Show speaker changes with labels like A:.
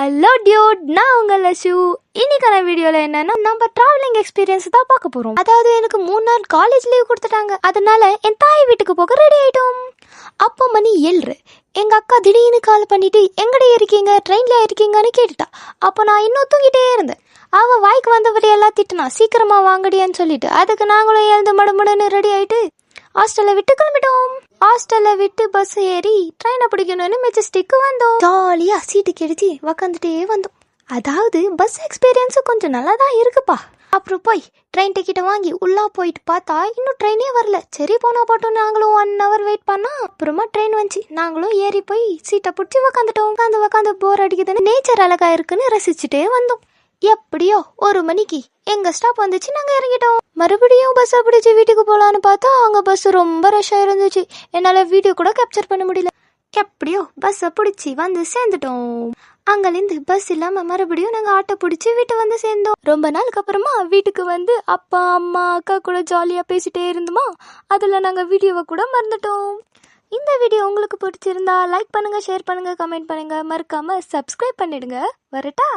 A: Hello Dude, நான் உங்கள் லஷு. இன்னைக்கான வீடியோவில் என்னன்னா நம்ம டிராவலிங் எக்ஸ்பீரியன்ஸ் தான் பார்க்க போகிறோம். அதாவது எனக்கு 3 நாள் காலேஜ் லீவ் கொடுத்துட்டாங்க. அதனால என் தாய் வீட்டுக்கு போக ரெடி ஆகிட்டோம். அப்போ மணி 7. எங்கள் அக்கா திடீர்னு கால் பண்ணிட்டு எங்கடே இருக்கீங்க, ட்ரெயினில் இருக்கீங்கன்னு கேட்டுட்டா. அப்போ நான் இன்னும் தூங்கிட்டே இருந்தேன். அவள் வாய்க்கு வந்தபடி எல்லாம் திட்டுனா, சீக்கிரமா வாங்கடியான்னு சொல்லிட்டு. அதுக்கு நாங்களும் எழுந்து மடமுடன்னு ரெடி ஆகிட்டு ஹாஸ்டலை விட்டு கிளம்பிட்டோம். ஹாஸ்டலை விட்டு பஸ் ஏறி ட்ரெயினை பிடிக்கணும்னு மெஜஸ்டிக்கு வந்தோம். ஜாலியாக சீட்டு கிடைச்சி உக்காந்துட்டே வந்தோம். அதாவது பஸ் எக்ஸ்பீரியன்ஸும் கொஞ்சம் நல்லா தான் இருக்குப்பா. அப்புறம் போய் ட்ரெயின் டிக்கெட்டை வாங்கி உள்ளா போயிட்டு பார்த்தா இன்னும் ட்ரெயினே வரல. சரி போனா போட்டோம். நாங்களும் 1 hour வெயிட் பண்ணா அப்புறமா ட்ரெயின் வந்துச்சு. நாங்களும் ஏறி போய் சீட்டை பிடிச்சி உக்காந்துட்டோம். உட்காந்து போர் அடிக்குதுன்னு நேச்சர் அழகா இருக்குன்னு ரசிச்சுட்டே வந்தோம். எப்படியோ 1 மணிக்கு எங்க ஸ்டாப் வந்துச்சு. நாங்க இறங்கிட்டோம். மறுபடியும் பஸ்ஸை பிடிச்சி வீட்டுக்கு போகலான்னு பார்த்தா அங்கே பஸ் ரொம்ப ரஷ்ஷாக இருந்துச்சு. என்னால் வீடியோ கூட கேப்சர் பண்ண முடியல. எப்படியோ பஸ்ஸை பிடிச்சி வந்து சேர்ந்துட்டோம். அங்கேருந்து பஸ் இல்லாமல் மறுபடியும் நாங்கள் ஆட்டோ பிடிச்சி வீட்டை வந்து சேர்ந்தோம். ரொம்ப நாளுக்கு அப்புறமா வீட்டுக்கு வந்து அப்பா அம்மா அக்கா கூட ஜாலியாக பேசிட்டே இருந்தோமா. அதில் நாங்கள் வீடியோவை கூட மறந்துட்டோம். இந்த வீடியோ உங்களுக்கு பிடிச்சிருந்தா லைக் பண்ணுங்கள், ஷேர் பண்ணுங்கள், கமெண்ட் பண்ணுங்கள். மறக்காமல் சப்ஸ்கிரைப் பண்ணிடுங்க. வரட்டா?